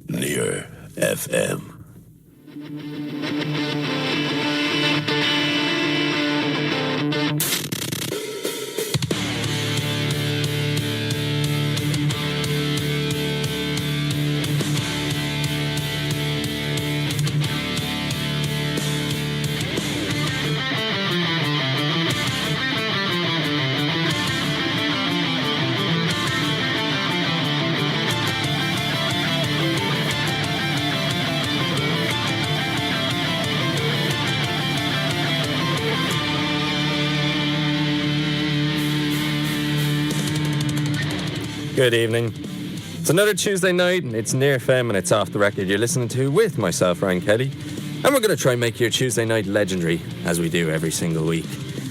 Near FM. Good evening. It's another Tuesday night, and it's Near FM, and it's Off the Record you're listening to with myself, Ryan Kelly. And we're going to try and make your Tuesday night legendary, as we do every single week.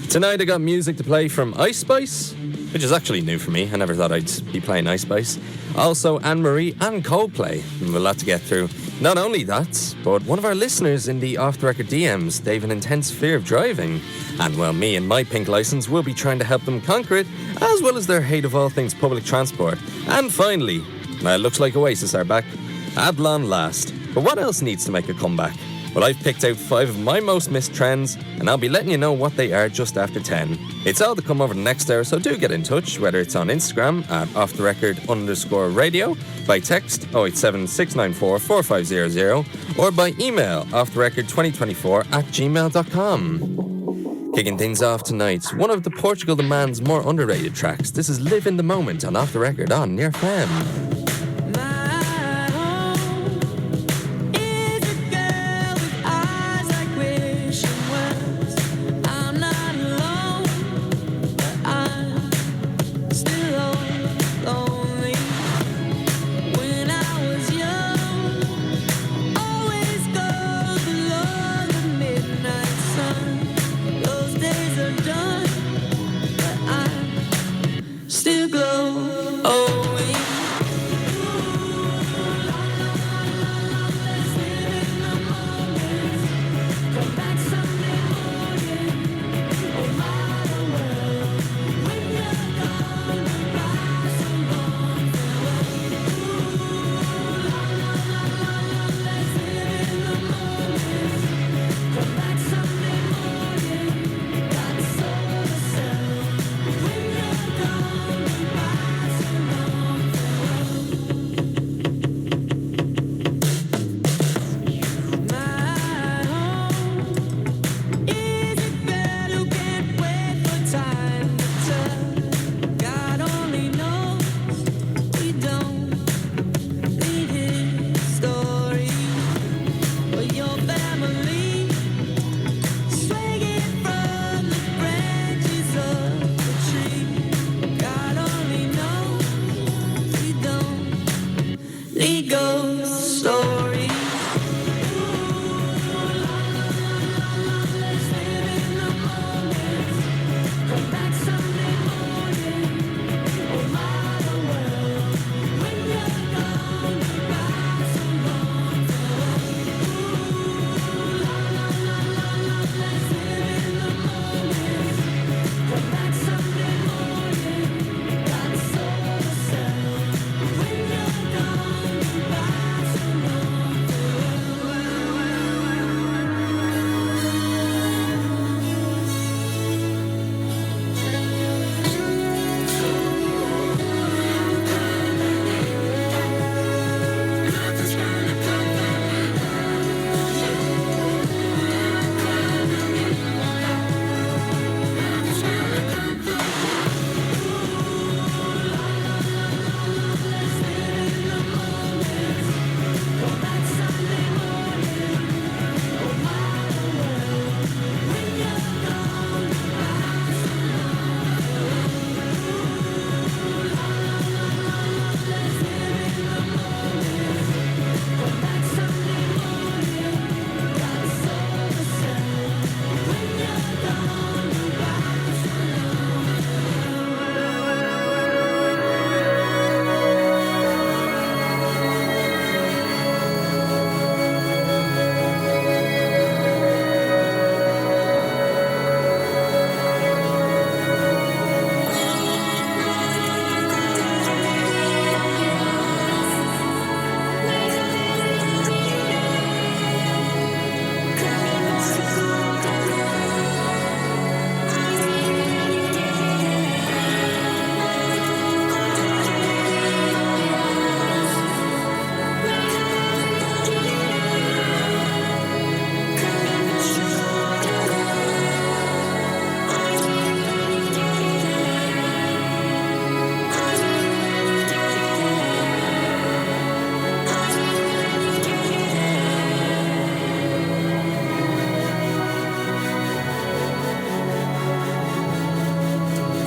Tonight I got music to play from Ice Spice, which is actually new for me. I never thought I'd be playing Ice Spice. Also Anne-Marie and Coldplay. And we've a lot to get through. Not only that, but one of our listeners in the Off the Record DMs, they have an intense fear of driving. And well, me and my pink license will be trying to help them conquer it, as well as their hate of all things public transport. And finally, it looks like Oasis are back, at long last. But what else needs to make a comeback? Well, I've picked out 5 of my most missed trends, and I'll be letting you know what they are just after 10. It's all to come over the next hour, so do get in touch, whether it's on Instagram at offtherecord_radio, by text 087 694 4500, or by email offtherecord2024@gmail.com. Kicking things off tonight, one of the Portugal The Man's more underrated tracks. This is Live in the Moment on Off the Record on Near FM. Still glow, oh,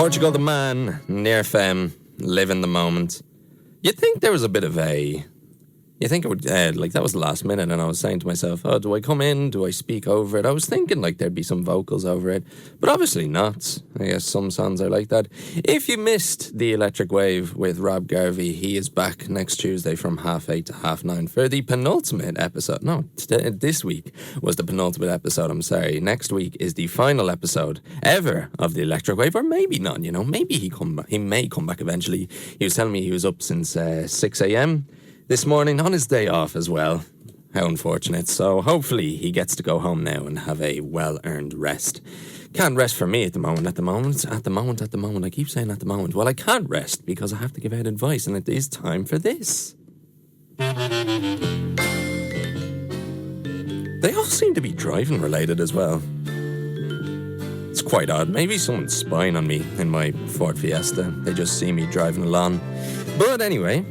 Portugal the man, near femme, live in the moment. You'd think there was a bit of a... You think it would, that was the last minute, and I was saying to myself, oh, do I come in? Do I speak over it? I was thinking like there'd be some vocals over it, but obviously not. I guess some songs are like that. If you missed The Electric Wave with Rob Garvey, he is back next Tuesday from 8:30 to 9:30 for the penultimate episode. No, this week was the penultimate episode, I'm sorry. Next week is the final episode ever of The Electric Wave, or maybe not, maybe he may come back eventually. He was telling me he was up since 6 a.m. this morning on his day off as well. How unfortunate. So hopefully he gets to go home now and have a well-earned rest. Can't rest for me at the moment. I keep saying at the moment. Well, I can't rest because I have to give out advice, and it is time for this. They all seem to be driving related as well. It's quite odd. Maybe someone's spying on me in my Ford Fiesta. They just see me driving along. But anyway...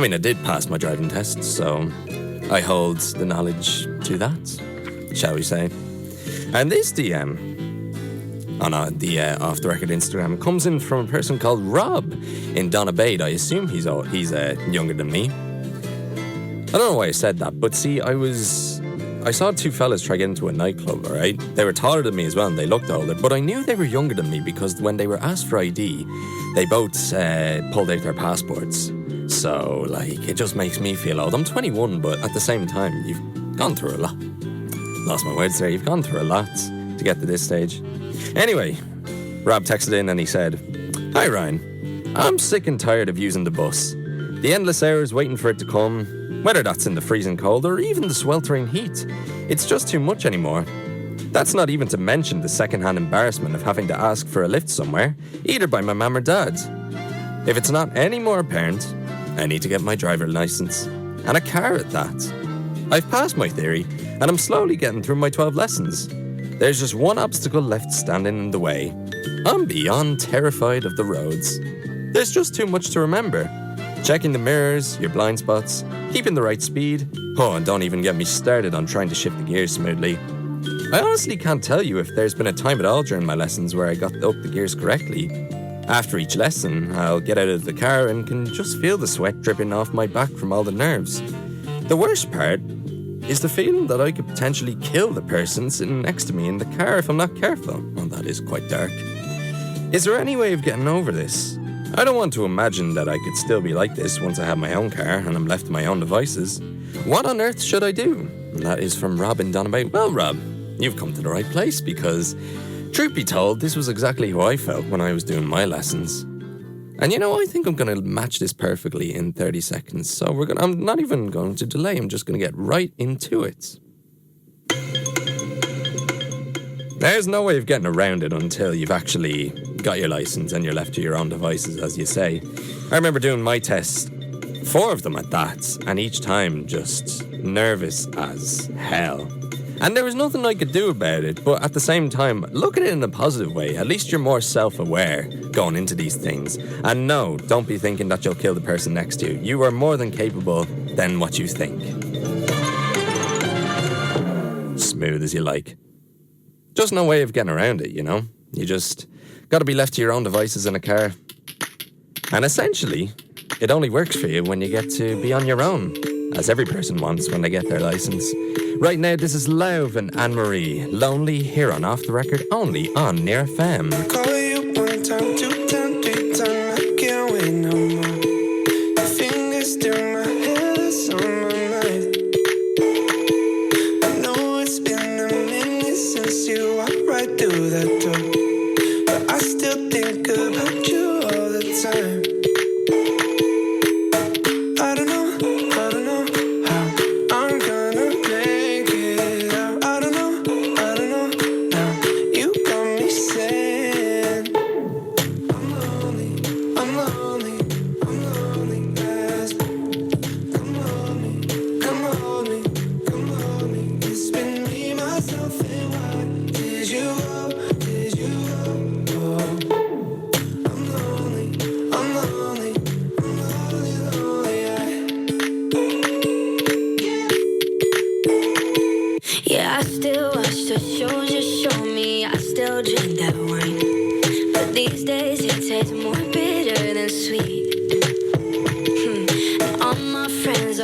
I did pass my driving test, so I hold the knowledge to that, shall we say. And this DM on the Off The Record Instagram comes in from a person called Rob in Donabade. I assume he's younger than me. I don't know why I said that, but see, I saw two fellas try to get into a nightclub, alright? They were taller than me as well, and they looked older, but I knew they were younger than me because when they were asked for ID, they both pulled out their passports. So, it just makes me feel old. I'm 21, but at the same time, you've gone through a lot. Lost my words there. You've gone through a lot to get to this stage. Anyway, Rob texted in and he said, "Hi, Ryan. I'm sick and tired of using the bus. The endless hours waiting for it to come, whether that's in the freezing cold or even the sweltering heat. It's just too much anymore. That's not even to mention the second-hand embarrassment of having to ask for a lift somewhere, either by my mum or dad. If it's not any more apparent, I need to get my driver license, and a car at that. I've passed my theory, and I'm slowly getting through my 12 lessons. There's just one obstacle left standing in the way. I'm beyond terrified of the roads. There's just too much to remember. Checking the mirrors, your blind spots, keeping the right speed. Oh, and don't even get me started on trying to shift the gears smoothly. I honestly can't tell you if there's been a time at all during my lessons where I got up the gears correctly. After each lesson, I'll get out of the car and can just feel the sweat dripping off my back from all the nerves. The worst part is the feeling that I could potentially kill the person sitting next to me in the car if I'm not careful. Well, that is quite dark. Is there any way of getting over this? I don't want to imagine that I could still be like this once I have my own car and I'm left to my own devices. What on earth should I do?" And that is from Rob in Donabate. Well, Rob, you've come to the right place because... truth be told, this was exactly how I felt when I was doing my lessons. And I think I'm going to match this perfectly in 30 seconds. So I'm not even going to delay. I'm just going to get right into it. There's no way of getting around it until you've actually got your license and you're left to your own devices, as you say. I remember doing my tests, 4 of them at that, and each time just nervous as hell. And there was nothing I could do about it, but at the same time, look at it in a positive way. At least you're more self-aware going into these things. And no, don't be thinking that you'll kill the person next to you. You are more than capable than what you think. Smooth as you like. Just no way of getting around it, You just got to be left to your own devices in a car. And essentially, it only works for you when you get to be on your own, as every person wants when they get their license. Right now, this is Lauv and Anne-Marie, Lonely, here on Off The Record, only on Near FM. Call you 1 time, 2 time, 3 time, I can't wait no more. Your fingers through my hair, that's on my mind. I know it's been a minute since you walked right through that door, but I still think about you all the time. I don't know how I'm gonna make it out. I don't know now. You got me saying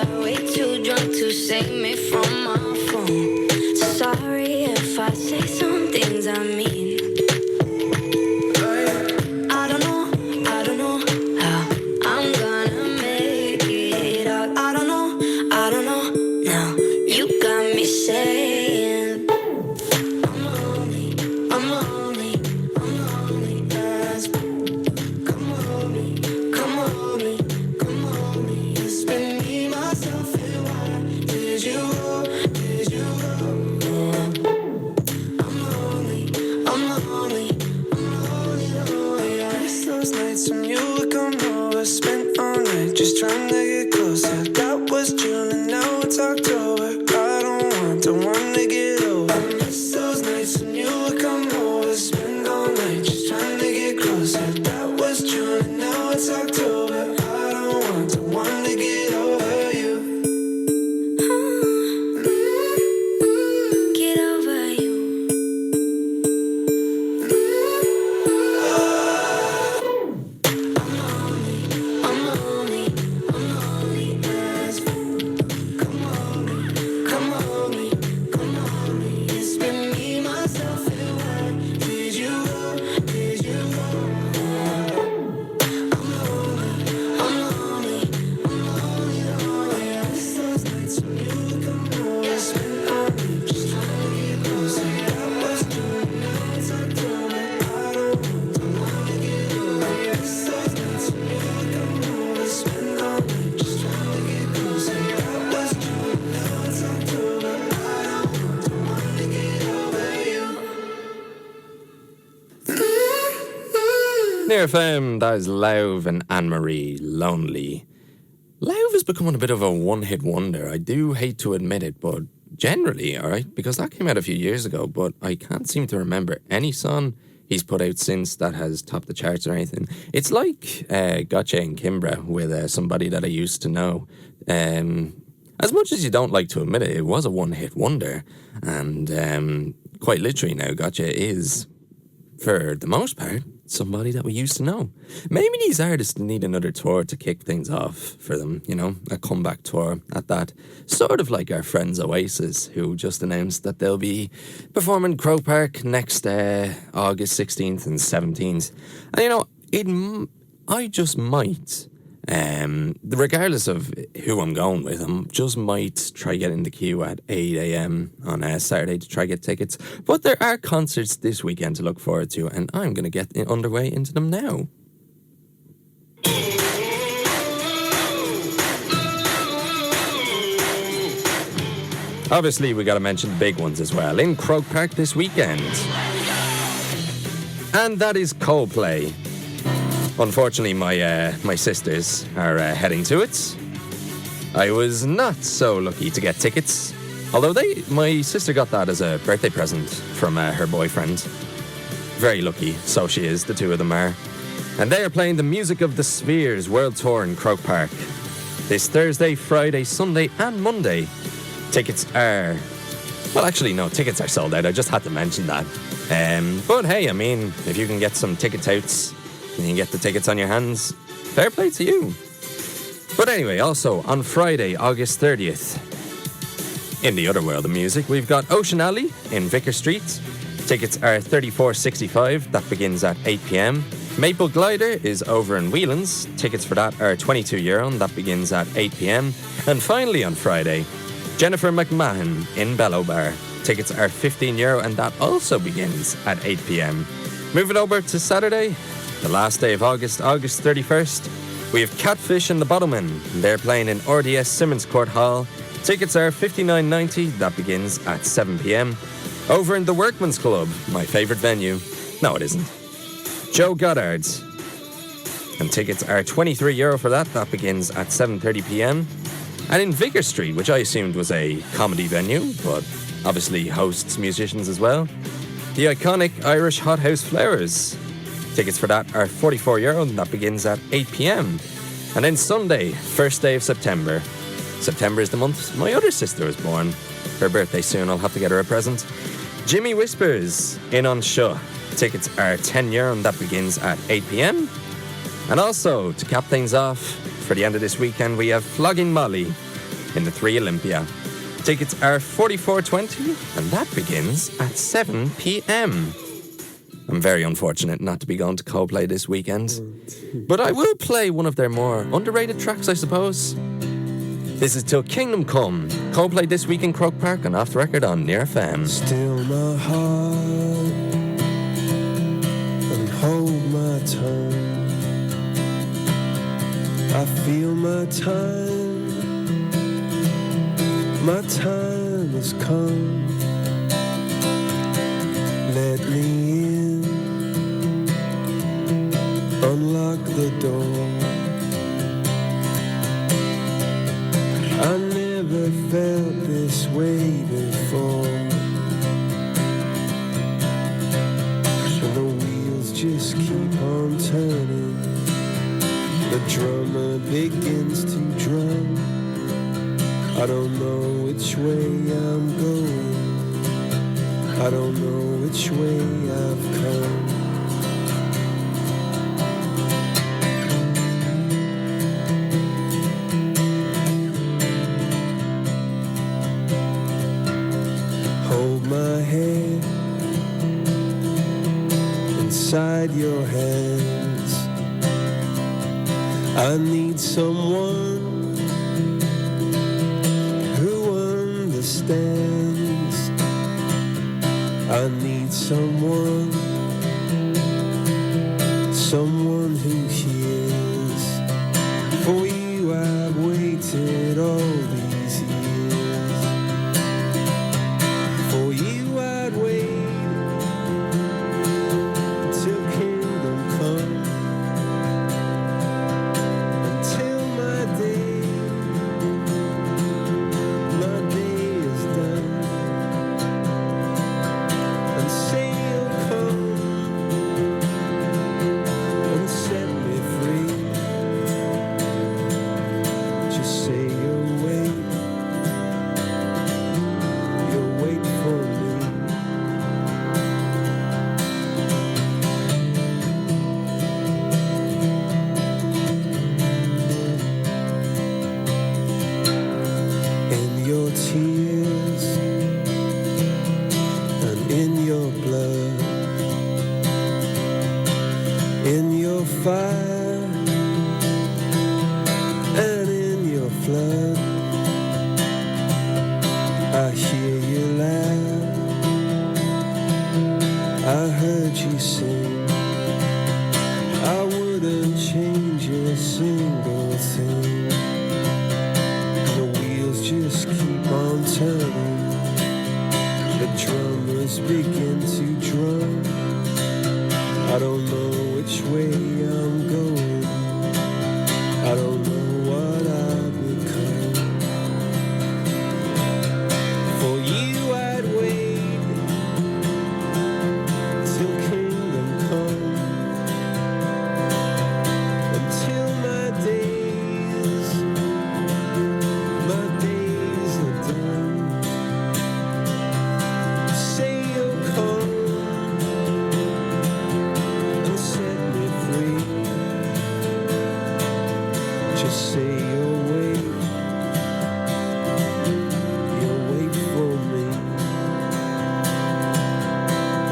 got way too drunk to save me from my phone. Sorry if I say some things I mean. I don't know how I'm gonna make it out. I don't know now. You got me saying I'm lonely as come on me. It's been me, myself, and why did you go? I'm lonely, yeah. It's those nights when you would come over, spent all night just trying to get closer. That was June and now it's October. I don't want to get over. I miss those nights when you would come over, spend all night just trying to get closer. That was June and now it's October. I don't want to get over you. Get over you. I'm lonely as come on me. It's been me, myself, and why did you go? I'm lonely, yeah. It's those nights when you come over, spend all night just trying to get closer. That was June, now it's October. I don't want to get over you. It's those nights when you come over, spend all night just trying to get closer. That was June, now it's October. I don't want to get over you. Near FM, that is Lauv and Anne-Marie, Lonely. Lauv is becoming a bit of a one-hit wonder. I do hate to admit it, but generally, alright, because that came out a few years ago, but I can't seem to remember any song he's put out since that has topped the charts or anything. It's like Gotcha and Kimbra with somebody that I used to know. As much as you don't like to admit it, it was a one-hit wonder, and quite literally now, Gotcha is, for the most part, somebody that we used to know. Maybe these artists need another tour to kick things off for them, you know, a comeback tour at that. Sort of like our friends Oasis, who just announced that they'll be performing Croke Park next August 16th and 17th. And, you know, I just might, regardless of who I'm going with, I just might try get in the queue at 8 a.m. on Saturday to try get tickets. But there are concerts this weekend to look forward to, and I'm going to get underway into them now. Obviously, we got to mention the big ones as well in Croke Park this weekend. And that is Coldplay. Unfortunately, my sisters are heading to it. I was not so lucky to get tickets, although my sister got that as a birthday present from her boyfriend. Very lucky, so she is, the two of them are. And they are playing the Music of the Spheres World Tour in Croke Park this Thursday, Friday, Sunday and Monday. Tickets are... Well, actually, no, tickets are sold out. I just had to mention that. But hey, I mean, if you can get some ticket touts and you can get the tickets on your hands, fair play to you. But anyway, also on Friday, August 30th, in the other world of music, we've got Ocean Alley in Vicar Street. Tickets are $34.65. That begins at 8 p.m. Maple Glider is over in Whelan's. Tickets for that are €22, and that begins at 8 p.m. And finally on Friday, Jennifer McMahon in Bellow Bar. Tickets are €15, and that also begins at 8 p.m. Moving over to Saturday, the last day of August, August 31st, we have Catfish and the Bottlemen. They're playing in RDS Simmons Court Hall. Tickets are $59.90. That begins at 7 p.m. Over in the Workman's Club, my favourite venue. No, it isn't. Joe Goddard's. And tickets are €23 for that. That begins at 7:30 p.m. And in Vicar Street, which I assumed was a comedy venue, but obviously hosts musicians as well, the iconic Irish Hothouse Flowers. Tickets for that are €44, and that begins at 8 p.m. And then Sunday, first day of September. September is the month my other sister was born. Her birthday soon, I'll have to get her a present. Jimmy Whispers in on Shaw. Tickets are €10, and that begins at 8 p.m. And also, to cap things off, for the end of this weekend, we have Flogging Molly. in the 3 Olympia. Tickets are $44.20 and that begins at 7 p.m. I'm very unfortunate not to be going to Coldplay this weekend, but I will play one of their more underrated tracks, I suppose. This is Till Kingdom Come, Coldplay this week in Croke Park and Off the Record on Near FM. Still my heart and hold my tongue. I feel my time has come. Let me in, unlock the door. I never felt this way before. And the wheels just keep on turning. The drummer begins to drum. I don't know which way I'm going. I don't know which way I've come. Hold my hand inside your hands. I need someone understands. I need someone who hears. For you I've waited all these years. For you I'd wait till kingdom come. Until my day is done. And say you'll come and set me free. Just say you'll wait for me. In your tears and in your blood, in your fire and in your flood, I hear you laugh, I heard you sing. I wouldn't change a single thing. The wheels just keep on turning. The drummers begin to drum. I don't know which way I'm going. I don't know what I've become. For you I'd wait till kingdom come. Until my days are done. Say you'll come and set me free. Just say you'll wait for me.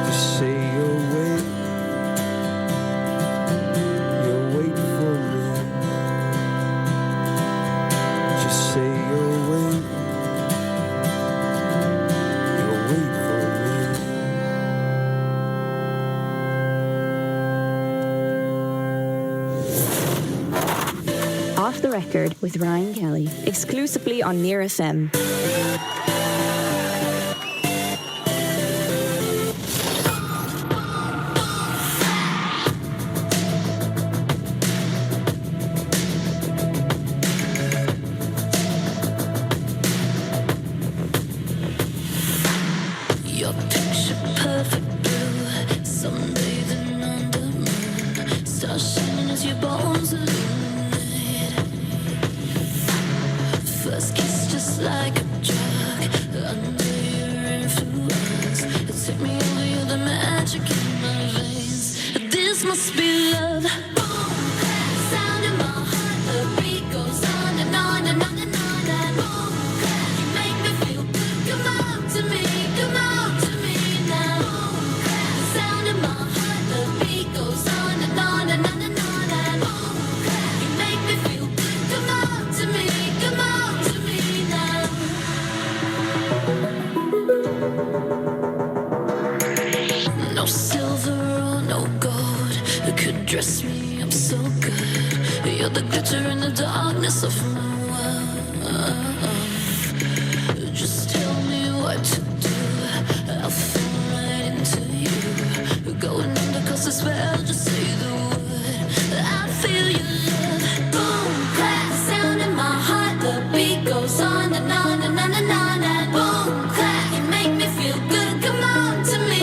Just say you'll wait for me. Just say you'll wait for me. Off the Record with Ryan Kelly, exclusively on Near FM. Your picture perfect blue, sunbathing under moon, stars shining as your bones illuminate. First kiss just like a drug, under your influence. Take me over, you're the magic in my veins. This must be love. Boom, sound in my heart, the beat goes on and on and on and on and boom. shelter in the darkness of my world. Just tell me what to do. I'll fall right into you. Going under 'cause the spell, just say the word. I feel your love. Boom, clap, sound in my heart. The beat goes on and on and on and on. And boom, clap, you make me feel good. Come on to me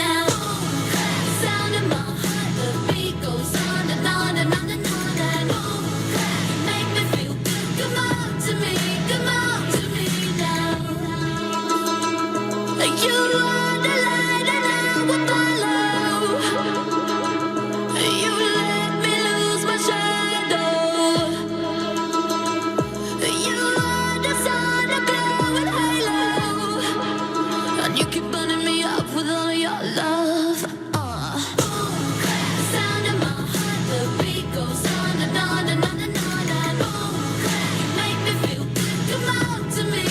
now. Boom, clap, sound in my heart. The beat goes on and on and on and on. And boom, clap, you make me feel good. Come on to me now. You are the light and I will follow. You let me lose my shadow. You are the sun, a glowing halo, and you keep burning me up with all your love. Boom, clap, sound in my heart. The beat goes on and on and on and on. And boom, clap, you make me feel good. Come on to me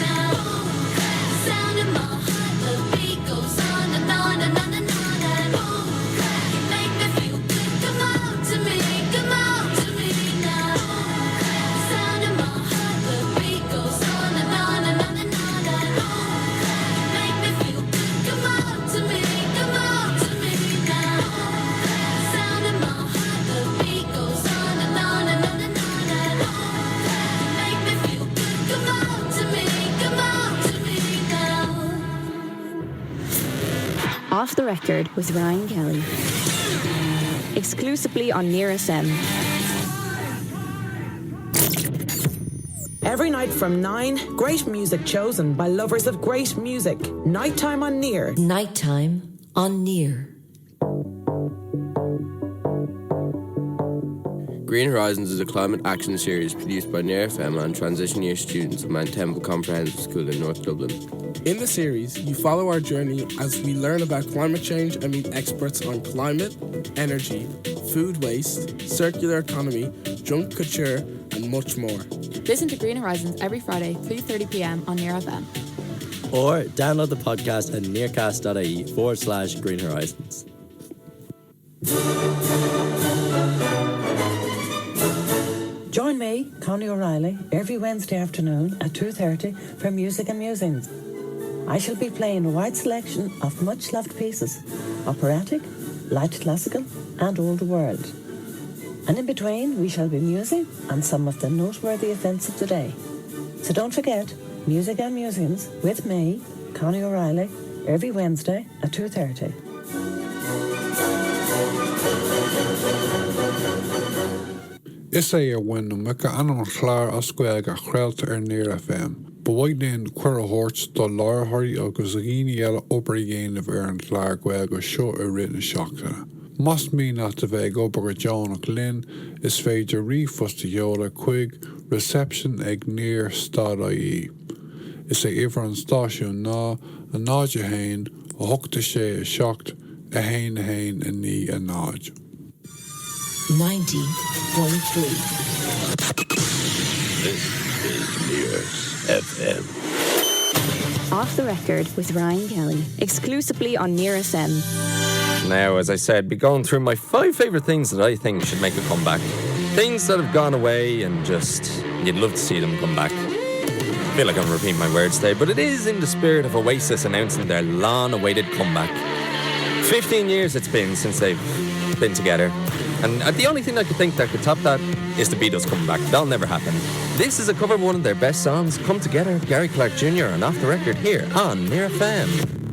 now. Boom, clap, sound in my heart. The beat goes on and on and on and on. And boom, clap, you make me feel good. Come on to me now. Boom, clap, sound in my heart. The beat goes on and on and on and on. And boom, clap, you make me feel good. Come on to me now. Boom, clap, sound in my heart. The beat goes on and on and on and on. And boom, clap, you make me feel good. Come on to me now. Off the Record with Ryan Kelly. Exclusively on Near FM. Every night from 9, great music chosen by lovers of great music. Nighttime on Near. Nighttime on Near. Green Horizons is a climate action series produced by Near FM and transition year students of Mount Temple Comprehensive School in North Dublin. In the series, you follow our journey as we learn about climate change and meet experts on climate, energy, food waste, circular economy, junk couture, and much more. Listen to Green Horizons every Friday, 3:30 p.m. on Near FM. Or download the podcast at nearcast.ie/Green Horizons. Join me, Connie O'Reilly, every Wednesday afternoon at 2:30 for Music and Musings. I shall be playing a wide selection of much-loved pieces, operatic, light classical and old world. And in between, we shall be musing on some of the noteworthy events of the day. So don't forget, Music and Musings with me, Connie O'Reilly, every Wednesday at 2:30. Is é when no mecha anon chláir ascuilga chreilta Near FM. Bhaid den cuir a hort do láirthirí agus a gíine eile obair géanamh an chláir gcuilga seo a rinne seachtaine. Mas mí nach a bheith obair a Johnach Lynn is féidir riomhfosta heola chuig reception ag near.ie. Is é ifar an stáisiún ná a náid a hain a thugta sé a seacht a hain a ní a náid. 90.3. This is Near FM. Off the Record with Ryan Kelly. Exclusively on Near FM. Now, as I said, be going through my 5 favourite things that I think should make a comeback. Things that have gone away and just, you'd love to see them come back. I feel like I'm repeating my words today, but it is in the spirit of Oasis announcing their long-awaited comeback. 15 years it's been since they've been together. And the only thing I could think that could top that is the Beatles coming back. That'll never happen. This is a cover of one of their best songs, Come Together, Gary Clark Jr. and Off the Record here on Near FM.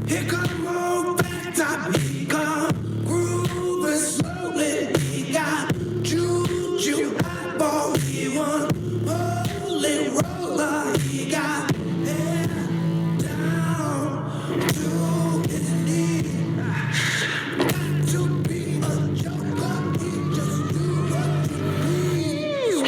Here come more back top, he come grooving slowly. He got juju eyeball, he want holy roller. He got head down to his knee. Got to be a joker, he just do what he please.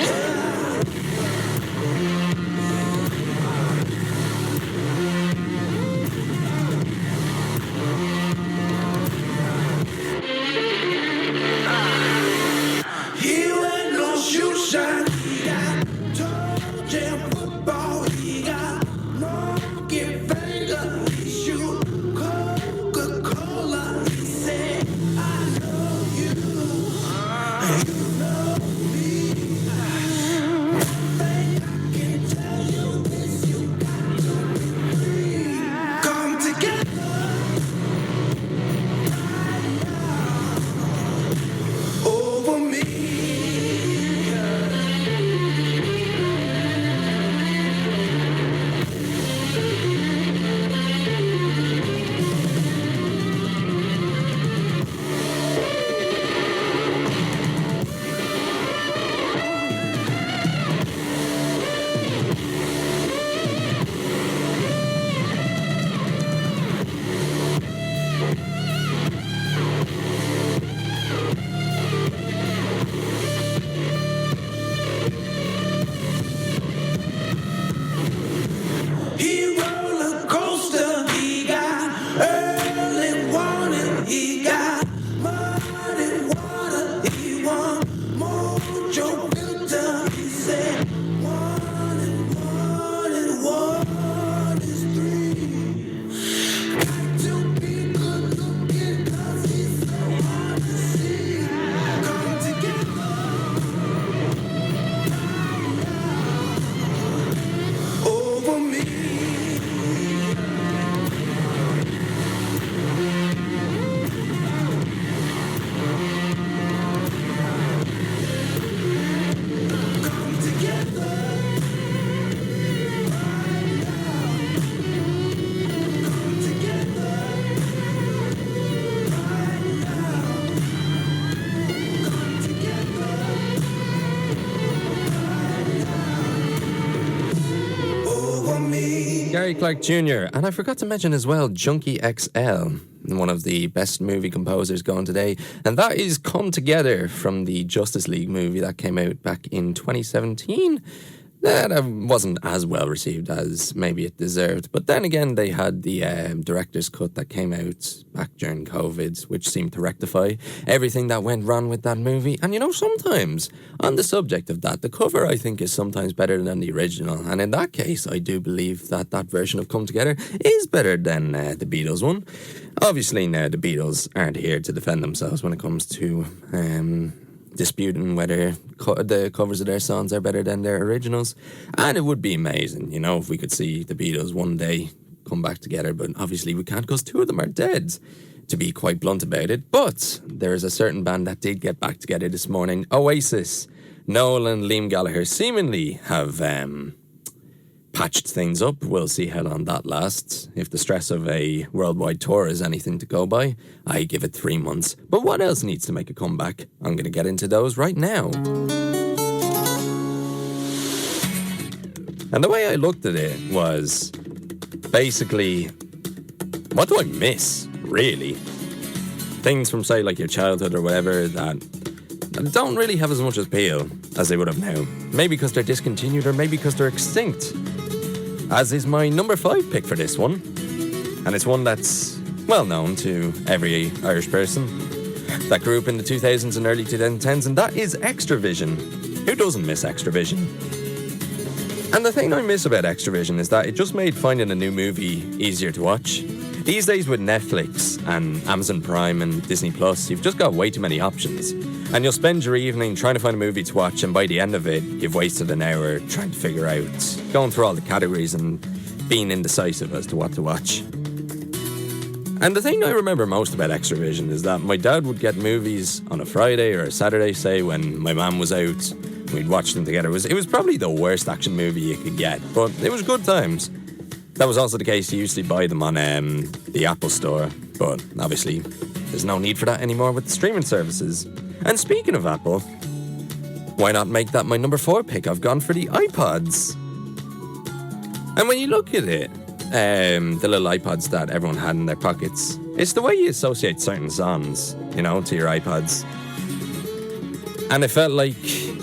He wear no shoe shine. He got toe jam football. He got Gary Clark Jr. And I forgot to mention as well, Junkie XL, one of the best movie composers going today. And that is Come Together from the Justice League movie that came out back in 2017. That wasn't as well received as maybe it deserved. But then again, they had the director's cut that came out back during COVID, which seemed to rectify everything that went wrong with that movie. And you know, sometimes, on the subject of that, the cover, I think, is sometimes better than the original. And in that case, I do believe that that version of Come Together is better than the Beatles one. Obviously, now the Beatles aren't here to defend themselves when it comes to disputing whether the covers of their songs are better than their originals. And it would be amazing, you know, if we could see the Beatles one day come back together. But obviously we can't because two of them are dead, to be quite blunt about it. But there is a certain band that did get back together this morning, Oasis. Noel and Liam Gallagher seemingly have patched things up. We'll see how long that lasts. If the stress of a worldwide tour is anything to go by, I give it 3 months. But what else needs to make a comeback? I'm going to get into those right now. And the way I looked at it was basically, what do I miss, really? Things from, say, like your childhood or whatever that don't really have as much appeal as they would have now. Maybe because they're discontinued or maybe because they're extinct. As is my number 5 pick for this one. And it's one that's well known to every Irish person that grew up in the 2000s and early 2010s, and that is Extravision. Who doesn't miss Extravision? And the thing I miss about Extravision is that it just made finding a new movie easier to watch. These days with Netflix and Amazon Prime and Disney Plus, you've just got way too many options. And you'll spend your evening trying to find a movie to watch, and by the end of it, you've wasted an hour trying to figure out, going through all the categories and being indecisive as to what to watch. And the thing I remember most about Extravision is that my dad would get movies on a Friday or a Saturday, say, when my mum was out. We'd watch them together. It was probably the worst action movie you could get, but it was good times. That was also the case. You usually buy them on the Apple Store, but obviously there's no need for that anymore with the streaming services. And speaking of Apple, why not make that my number 4 pick? I've gone for the iPods. And when you look at it, the little iPods that everyone had in their pockets, it's the way you associate certain songs, you know, to your iPods. And it felt like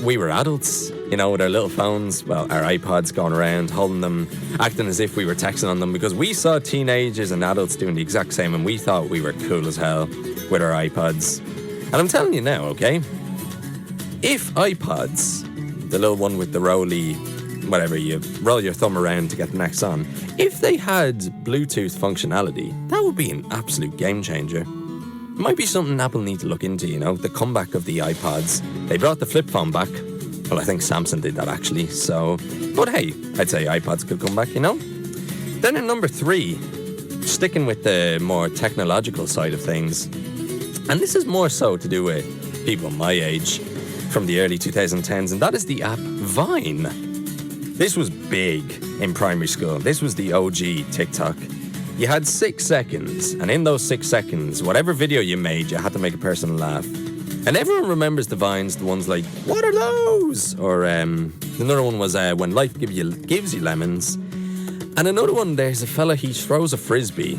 we were adults, you know, with our little phones, well, our iPods going around, holding them, acting as if we were texting on them, because we saw teenagers and adults doing the exact same, and we thought we were cool as hell with our iPods. And I'm telling you now, okay, if iPods, the little one with the rolly, whatever, you roll your thumb around to get the next song, if they had Bluetooth functionality, that would be an absolute game changer. It might be something Apple need to look into, you know, the comeback of the iPods. They brought the flip phone back. Well, I think Samsung did that actually, so, but hey, I'd say iPods could come back, you know. Then in number 3, sticking with the more technological side of things, and this is more so to do with people my age from the early 2010s, and that is the app Vine. This was big in primary school. This was the OG TikTok. You had 6 seconds, and in those 6 seconds, whatever video you made, you had to make a person laugh. And everyone remembers the Vines, the ones like, what are those? Or another one was when life gives you lemons. And another one, there's a fella, he throws a frisbee,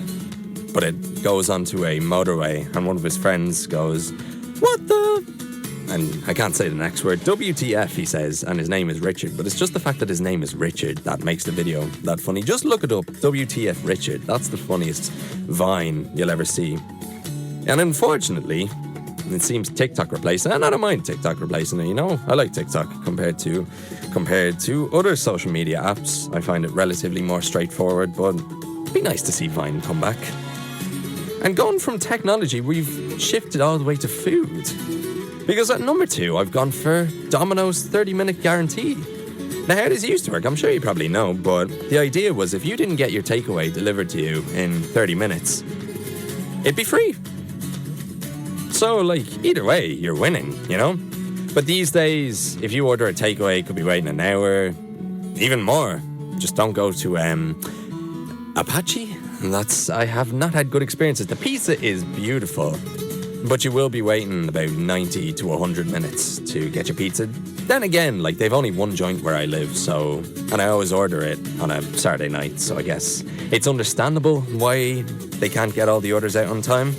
but it goes onto a motorway, and one of his friends goes, what the? And I can't say the next word. WTF, he says, and his name is Richard. But it's just the fact that his name is Richard that makes the video that funny. Just look it up, WTF Richard. That's the funniest Vine you'll ever see. And unfortunately, it seems TikTok replacing it. And I don't mind TikTok replacing it, you know. I like TikTok compared to other social media apps. I find it relatively more straightforward, but it'd be nice to see Vine come back. And going from technology, we've shifted all the way to food. Because at number 2, I've gone for Domino's 30-minute guarantee. Now, how this used to work, I'm sure you probably know, but the idea was if you didn't get your takeaway delivered to you in 30 minutes, it'd be free. So, like, either way, you're winning, you know? But these days, if you order a takeaway, it could be waiting an hour, even more. Just don't go to Apache. I have not had good experiences. The pizza is beautiful, but you will be waiting about 90 to 100 minutes to get your pizza Then again, like, they've only one joint where I live, so, and I always order it on a Saturday night, so I guess it's understandable why they can't get all the orders out on time.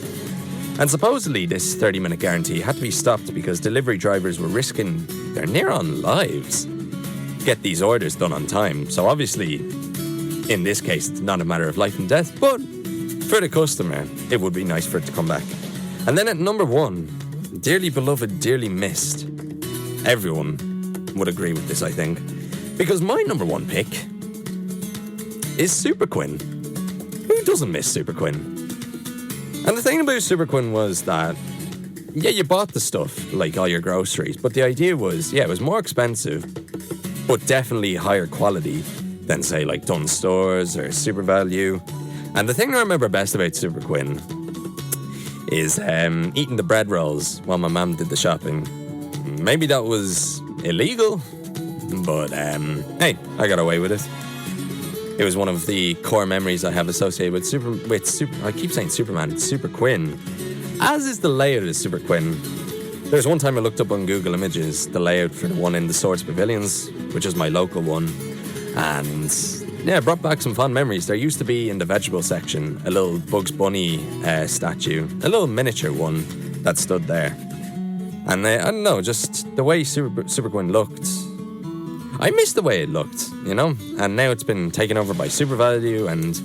And supposedly this 30-minute guarantee had to be stopped because delivery drivers were risking their near-on lives to get these orders done on time. So obviously, in this case, it's not a matter of life and death, but for the customer, it would be nice for it to come back. And then at number 1, dearly beloved, dearly missed. Everyone would agree with this, I think, because my number 1 pick is Super Quinn. Who doesn't miss Super Quinn? And the thing about Super Quinn was that, yeah, you bought the stuff, like all your groceries, but the idea was, yeah, it was more expensive, but definitely higher quality than, say, like Dunnes Stores or Super Value. And the thing I remember best about Super Quinn is eating the bread rolls while my mum did the shopping. Maybe that was illegal, but hey, I got away with it. It was one of the core memories I have associated with Super. I keep saying Superman, it's Super Quinn. As is the layout of Super Quinn. There's one time I looked up on Google Images the layout for the one in the Swords Pavilions, which is my local one, and yeah, it brought back some fond memories. There used to be in the vegetable section a little Bugs Bunny statue, a little miniature one that stood there. And I don't know, just the way Super Quinn looked, I miss the way it looked, you know? And now it's been taken over by Super Value, and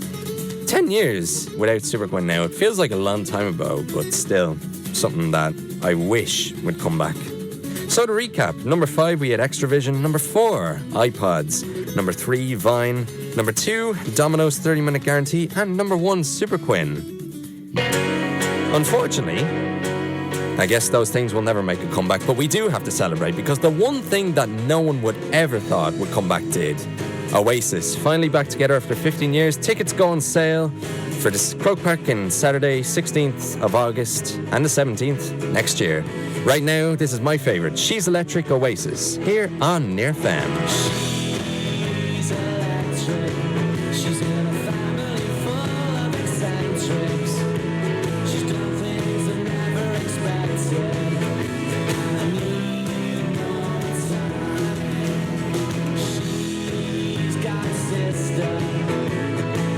10 years without Super Quinn now, it feels like a long time ago, but still something that I wish would come back. So to recap, number 5 we had Extravision, number 4 iPods, number 3 Vine, number 2 Domino's 30-minute guarantee, and number 1 Super Quinn. Unfortunately, I guess those things will never make a comeback, but we do have to celebrate because the one thing that no one would ever thought would come back did. Oasis, finally back together after 15 years. Tickets go on sale for this Croke Park on Saturday, 16th of August and the 17th next year. Right now, this is my favourite, She's Electric, Oasis, here on Near Femme. She's electric. She's in a family full of eccentrics. She's done things I never expected. I need more time. She's got a sister,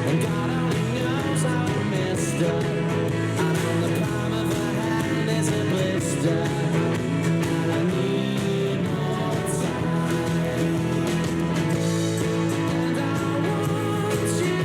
and God only knows how I missed her. And on the palm of her hand is a blister. And I need more time. And I want you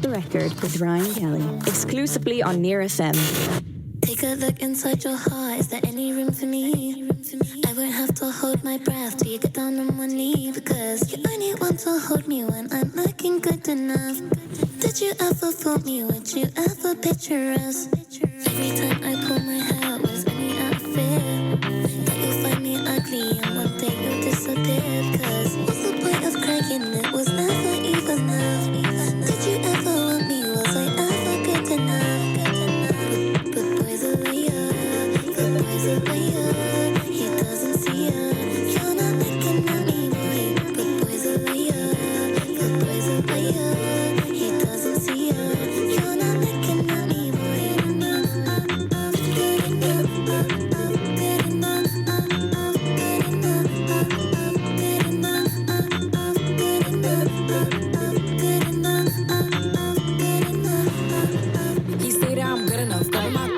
Off the Record with Ryan Kelly, exclusively on Near FM. Take a look inside your heart. Is there any room for me? I won't have to hold my breath till you get down on one knee, because you only want to hold me when I'm looking good enough. Did you ever fool me? Would you ever picture us? Every time I pull my hair out, was only out of fear that you'll find me ugly and one day you'll disappear. Because what's the point of crying? It was never even enough. Did you ever want me? Was I ever good enough? But boys are liar, but boys are liar. He doesn't see her. You're not looking at me, boy. But boys are liar, but boys are liar. He doesn't see her. You're not looking at me, boy. Good enough, good enough, good enough, good enough, good enough. He say that I'm good enough, got my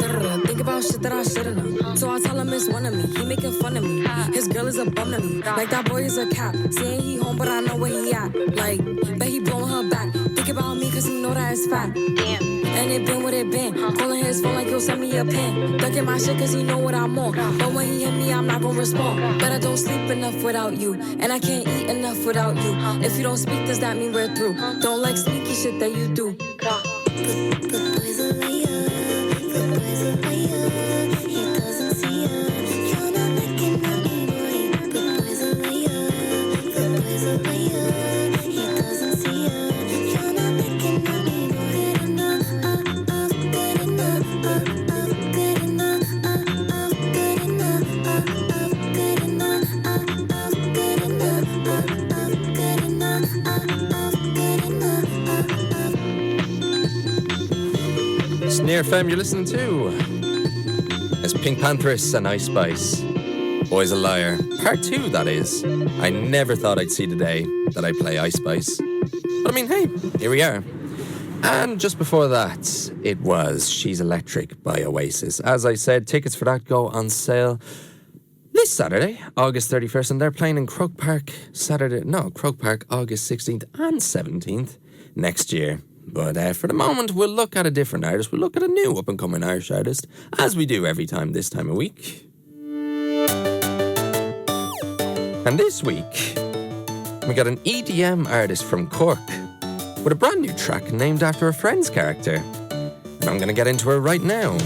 think about shit that I should've known. So I tell him it's one of me, he making fun of me. His girl is a bum to me, like that boy is a cap. Saying he home, but I know where he at. Like, bet he blowing her back. Think about me, cause he know that it's fat. Damn. And it been what it been. Calling his phone like he'll send me a pin. Ducking my shit cause he know what I'm on. But when he hit me, I'm not gonna respond. But I don't sleep enough without you, and I can't eat enough without you. If you don't speak, does that mean we're through? Don't like sneaky shit that you do. But boys are liar, but boys are liar. He doesn't see her. You're not looking at me, boy. But boys are liar, but boys are liar. He doesn't see her. You're not looking at me, boy. Good enough, good enough, good enough, good enough, good enough, good enough, good enough. It's Near FM you're listening to. It's Pink Panthers and Ice Spice. Boy's a Liar. Part 2, that is. I never thought I'd see the day that I play Ice Spice. But I mean, hey, here we are. And just before that, it was She's Electric by Oasis. As I said, tickets for that go on sale this Saturday, August 31st, and they're playing in Croke Park August 16th and 17th next year. But for the moment, we'll look at a different artist. We'll look at a new up-and-coming Irish artist, as we do every time this time of week. And this week, we got an EDM artist from Cork with a brand new track named after a Friends character. And I'm going to get into her right now.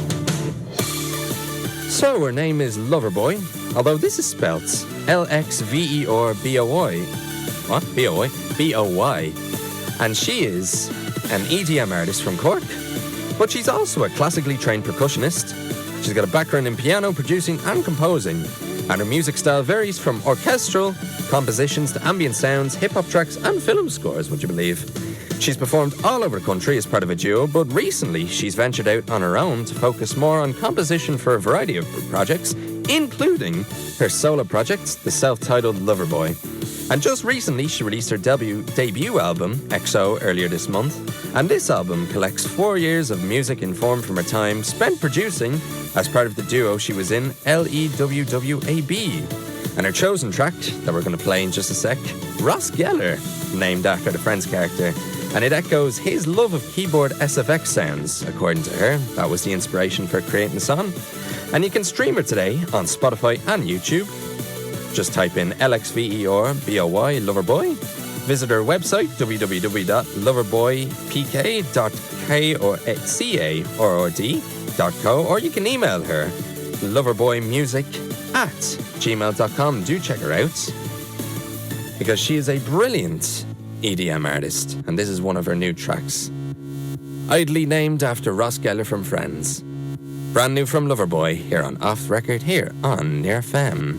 So, her name is Loverboy, although this is spelt L-X-V-E-R-B-O-Y. What? B-O-Y? B-O-Y. And she is an EDM artist from Cork, but she's also a classically trained percussionist. She's got a background in piano, producing and composing, and her music style varies from orchestral compositions to ambient sounds, hip-hop tracks and film scores, would you believe? She's performed all over the country as part of a duo, but recently she's ventured out on her own to focus more on composition for a variety of projects, including her solo project, the self-titled Loverboy. And just recently, she released her debut album, XO, earlier this month. And this album collects 4 years of music informed from her time spent producing as part of the duo she was in, LEWWAB. And her chosen track, that we're going to play in just a sec, Ross Geller, named after the Friends character. And it echoes his love of keyboard SFX sounds, according to her. That was the inspiration for creating the song. And you can stream her today on Spotify and YouTube. Just type in LXVERBOY Loverboy. Visit her website www.loverboy.co, or you can email her loverboymusic@gmail.com. Do check her out, because she is a brilliant EDM artist, and this is one of her new tracks, idly named after Ross Geller from Friends. Brand new from Loverboy here on Off the Record here on Near FM.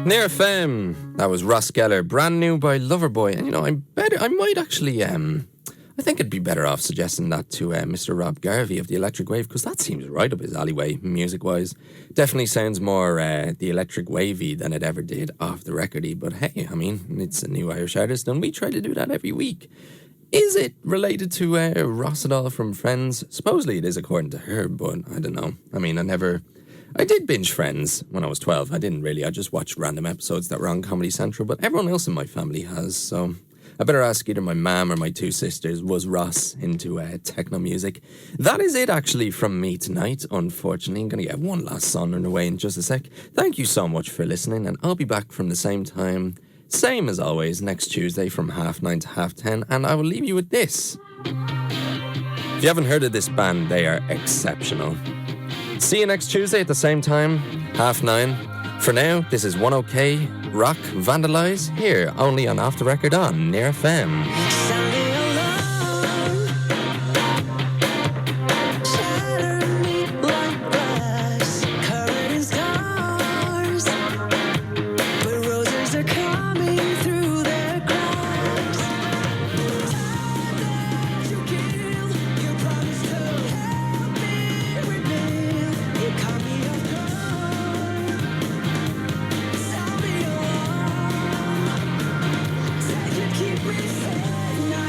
Near FM. That was Ross Geller, brand new by Loverboy. And you know, I might actually, I think it'd be better off suggesting that to Mr. Rob Garvey of the Electric Wave, because that seems right up his alleyway, music-wise. Definitely sounds more the Electric Wavy than it ever did off the recordy. But hey, I mean, it's a new Irish artist, and we try to do that every week. Is it related to Ross at all from Friends? Supposedly it is, according to her, but I don't know. I mean, I did binge Friends when I was 12. I didn't really. I just watched random episodes that were on Comedy Central, but everyone else in my family has, so I better ask either my mum or my two sisters, was Ross into techno music? That is it, actually, from me tonight, unfortunately. I'm going to get one last song on the way in just a sec. Thank you so much for listening, and I'll be back from the same time, same as always, next Tuesday from 9:30 to 10:30, and I will leave you with this. If you haven't heard of this band, they are exceptional. See you next Tuesday at the same time, 9:30. For now, this is 1OK Rock Vandalize, here only on Off the Record on Near FM. Keep me safe.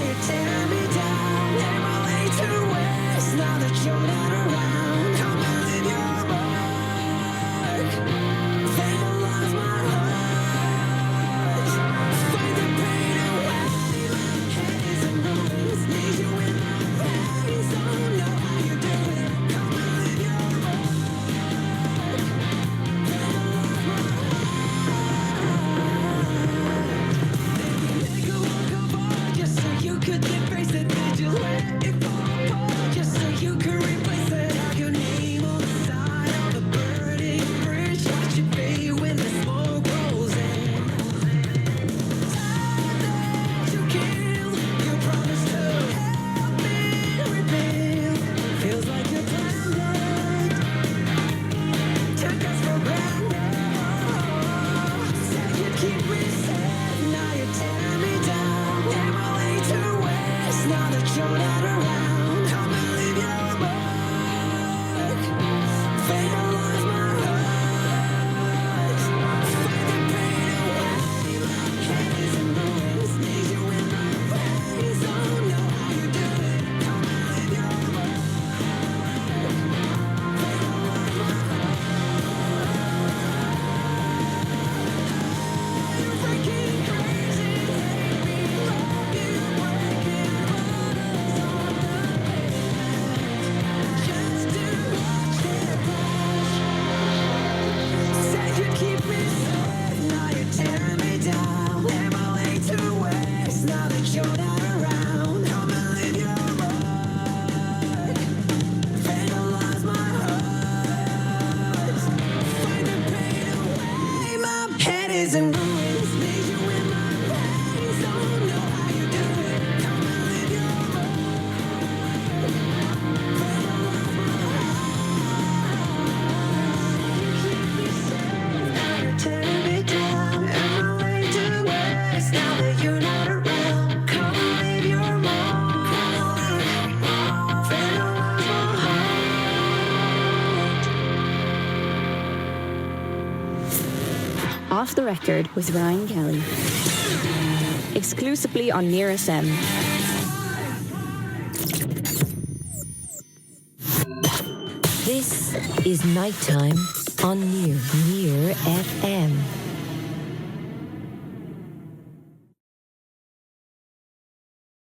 Off the Record with Ryan Kelly. Exclusively on Near FM. This is Nighttime on Near FM.